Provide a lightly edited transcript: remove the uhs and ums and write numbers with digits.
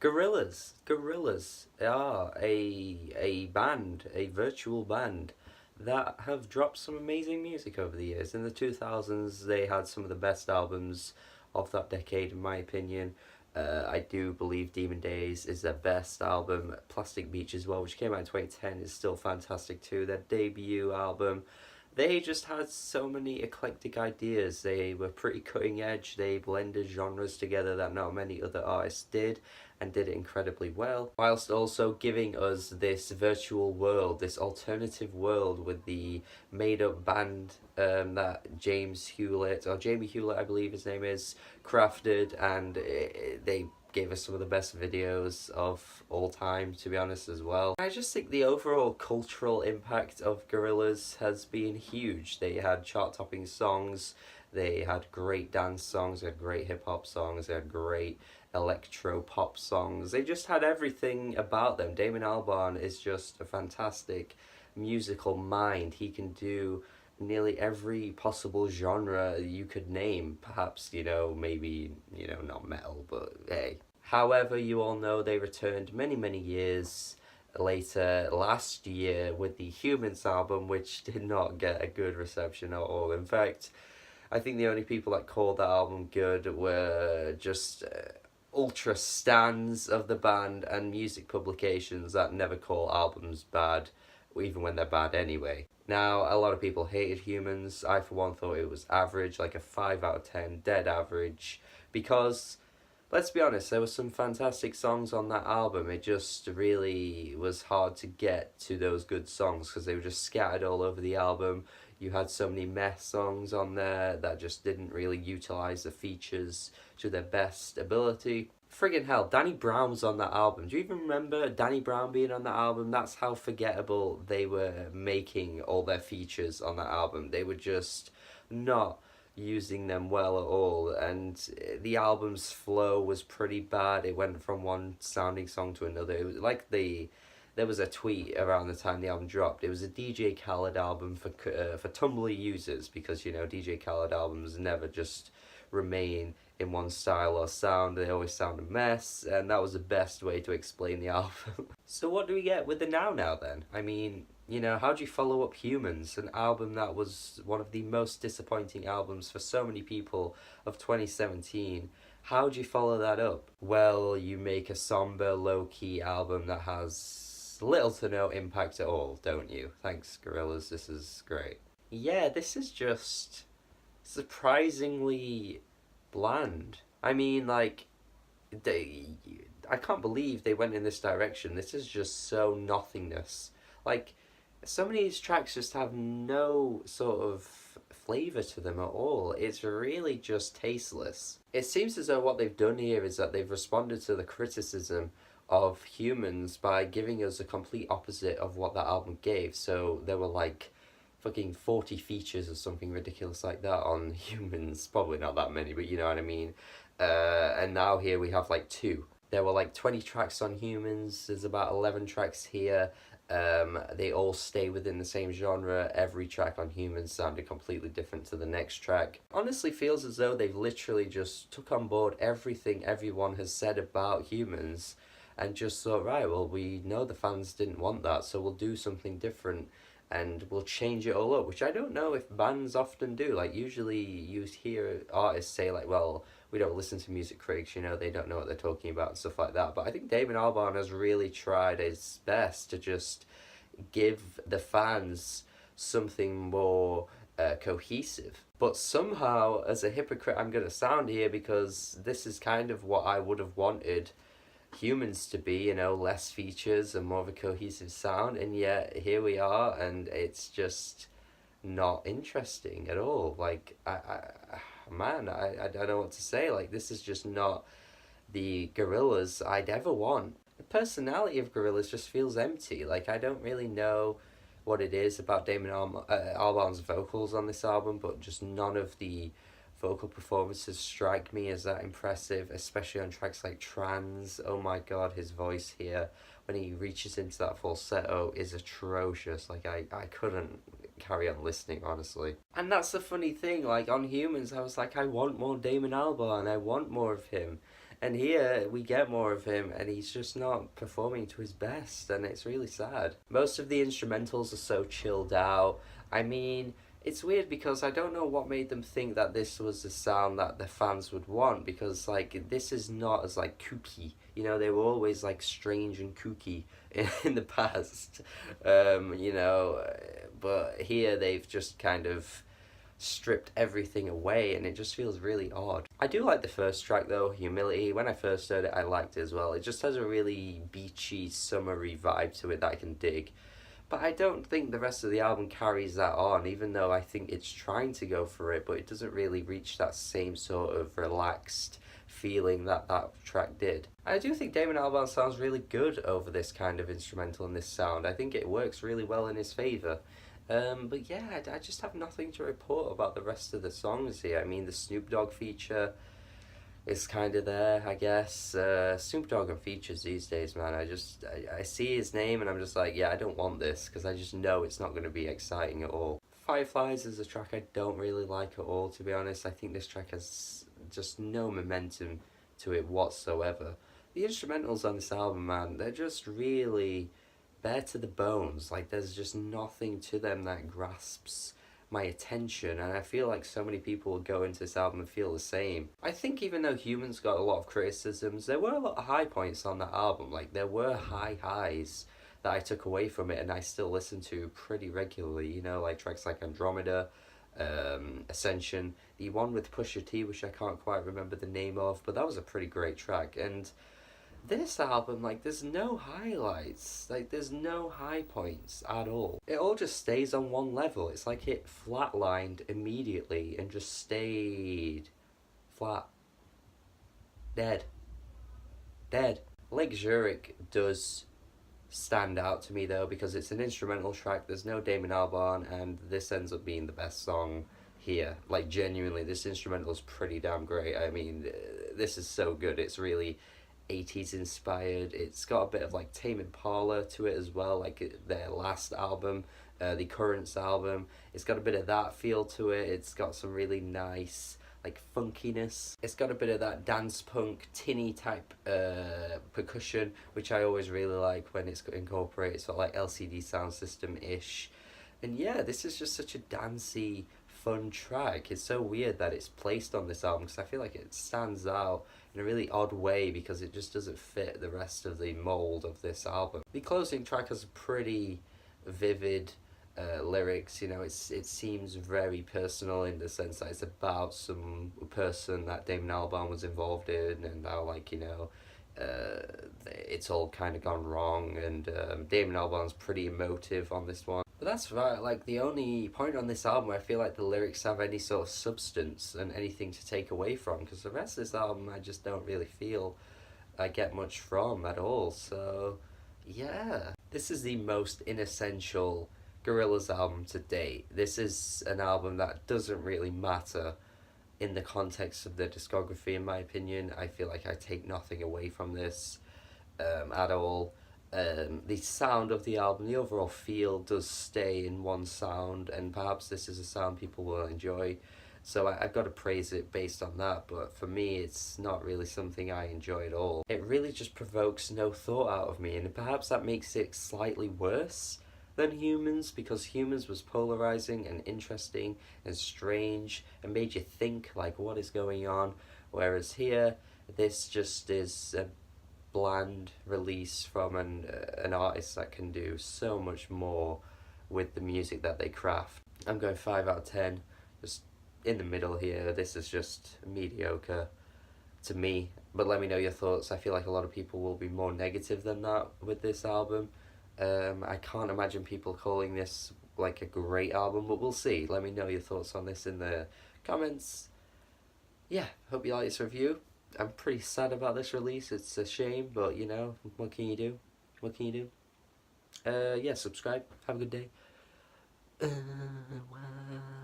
Gorillaz are a band, a virtual band that have dropped some amazing music over the years. In the 2000s, they had some of the best albums of that decade, in my opinion. I do believe Demon Days is their best album. Plastic Beach as well, which came out in 2010, is still fantastic too. Their debut album, they just had so many eclectic ideas. They were pretty cutting edge. They blended genres together that not many other artists did, and did it incredibly well, whilst also giving us this virtual world, this alternative world with the made up band that Jamie Hewlett, I believe his name is, crafted, and they gave us some of the best videos of all time, to be honest, as well. I just think the overall cultural impact of Gorillaz has been huge. They had chart-topping songs, they had great dance songs, they had great hip-hop songs, they had great electro-pop songs. They just had everything about them. Damon Albarn is just a fantastic musical mind. He can do nearly every possible genre you could name. Perhaps, maybe, not metal, but hey. However, you all know they returned many years later last year with the Humans album, which did not get a good reception at all. In fact, I think the only people that called that album good were just ultra stans of the band and music publications that never call albums bad, even when they're bad anyway. Now, a lot of people hated Humans. I, for one, thought it was average, like a 5 out of 10, dead average, because, let's be honest, there were some fantastic songs on that album. It just really was hard to get to those good songs because they were just scattered all over the album. You had so many meh songs on there that just didn't really utilise the features to their best ability. Friggin' hell, Danny Brown was on that album. Do you even remember Danny Brown being on that album? That's how forgettable they were making all their features on that album. They were just not using them well at all, and the album's flow was pretty bad. It went from one sounding song to another. It was like there was a tweet around the time the album dropped. It was a DJ Khaled album for Tumblr users, because DJ Khaled albums never just remain in one style or sound. They always sound a mess, and that was the best way to explain the album. So what do we get with the Now then? I mean, how do you follow up Humans, an album that was one of the most disappointing albums for so many people of 2017? How do you follow that up? Well, you make a somber, low-key album that has little to no impact at all, don't you? Thanks, Gorillaz, this is great. Yeah, this is just surprisingly bland. I mean, I can't believe they went in this direction. This is just so nothingness. Some of these tracks just have no sort of flavour to them at all. It's really just tasteless. It seems as though what they've done here is that they've responded to the criticism of Humans by giving us a complete opposite of what that album gave. So there were fucking 40 features or something ridiculous like that on Humans. Probably not that many, but you know what I mean. And now here we have 2. There were 20 tracks on Humans. There's about 11 tracks here. They all stay within the same genre. Every track on Humans sounded completely different to the next track. Honestly feels as though they've literally just took on board everything everyone has said about Humans and just thought, right, well, we know the fans didn't want that, so we'll do something different and we'll change it all up, which I don't know if bands often do. Usually you hear artists say, well, we don't listen to music critics, they don't know what they're talking about and stuff like that. But I think Damon Albarn has really tried his best to just give the fans something more cohesive. But somehow, as a hypocrite I'm going to sound here, because this is kind of what I would have wanted Humans to be, less features and more of a cohesive sound, and yet here we are, and it's just not interesting at all. I don't know what to say. This is just not the Gorillaz I'd ever want. The personality of Gorillaz just feels empty. I don't really know what it is about Damon Albarn's vocals on this album, but just none of the vocal performances strike me as that impressive, especially on tracks like Trans. Oh my god, his voice here, when he reaches into that falsetto, is atrocious. I couldn't carry on listening, honestly. And that's the funny thing, on Humans, I was I want more Damon Albarn, I want more of him. And here we get more of him, and he's just not performing to his best, and it's really sad. Most of the instrumentals are so chilled out. I mean, it's weird because I don't know what made them think that this was the sound that the fans would want, because like this is not as like kooky. You know, they were always like strange and kooky in the past. You know, but here they've just kind of stripped everything away, and it just feels really odd. I do like the first track though, Humility. When I first heard it, I liked it as well. It just has a really beachy, summery vibe to it that I can dig. But I don't think the rest of the album carries that on, even though I think it's trying to go for it, but it doesn't really reach that same sort of relaxed feeling that that track did. I do think Damon Albarn sounds really good over this kind of instrumental and this sound. I think it works really well in his favour. But yeah, I just have nothing to report about the rest of the songs here. I mean, the Snoop Dogg feature is kind of there, I guess. Snoop Dogg and features these days, man. I see his name and I'm just like, yeah, I don't want this because I just know it's not going to be exciting at all. Fireflies is a track I don't really like at all, to be honest. I think this track has just no momentum to it whatsoever. The instrumentals on this album, man, they're just really bare to the bones. Like, there's just nothing to them that grasps my attention, and I feel like so many people will go into this album and feel the same. I think even though Humans got a lot of criticisms, there were a lot of high points on that album. Like, there were high highs that I took away from it and I still listen to pretty regularly, you know, like tracks like Andromeda, Ascension, the one with Pusha T, which I can't quite remember the name of, but that was a pretty great track. And this album, like, there's no highlights, like, there's no high points at all. It all just stays on one level. It's like it flatlined immediately and just stayed flat. Dead. Lake Zurich does stand out to me though, because it's an instrumental track, there's no Damon Albarn, and this ends up being the best song here. Like, genuinely, this instrumental is pretty damn great. I mean, this is so good. It's really 80s inspired. It's got a bit of like Tame Impala to it as well, like their last album, the Currents album. It's got a bit of that feel to it. It's got some really nice like funkiness. It's got a bit of that dance punk tinny type percussion, which I always really like when it's incorporated, sort of like LCD sound system ish. And yeah, this is just such a dancey, fun track. It's so weird that it's placed on this album because I feel like it stands out in a really odd way because it just doesn't fit the rest of the mold of this album. The closing track has a pretty vivid lyrics. You know, it seems very personal in the sense that it's about some person that Damon Albarn was involved in, and how, like, you know, it's all kind of gone wrong, and Damon Albarn's pretty emotive on this one. But that's right, like, the only point on this album I feel like the lyrics have any sort of substance and anything to take away from, because the rest of this album I just don't really feel I get much from at all. So yeah, this is the most inessential Gorillaz album to date. This is an album that doesn't really matter in the context of the discography, in my opinion. I feel like I take nothing away from this at all. The sound of the album, the overall feel does stay in one sound, and perhaps this is a sound people will enjoy. So I've got to praise it based on that, but for me it's not really something I enjoy at all. It really just provokes no thought out of me, and perhaps that makes it slightly worse than Humans, because Humans was polarizing and interesting and strange and made you think, like, what is going on, whereas here this just is a bland release from an artist that can do so much more with the music that they craft. I'm going 5 out of 10, just in the middle here. This is just mediocre to me, but let me know your thoughts. I feel like a lot of people will be more negative than that with this album. I can't imagine people calling this like a great album, but we'll see. Let me know your thoughts on this in the comments. Yeah, hope you like this review. I'm pretty sad about this release. It's a shame, but you know, what can you do? What can you do? Yeah, subscribe. Have a good day. Wow.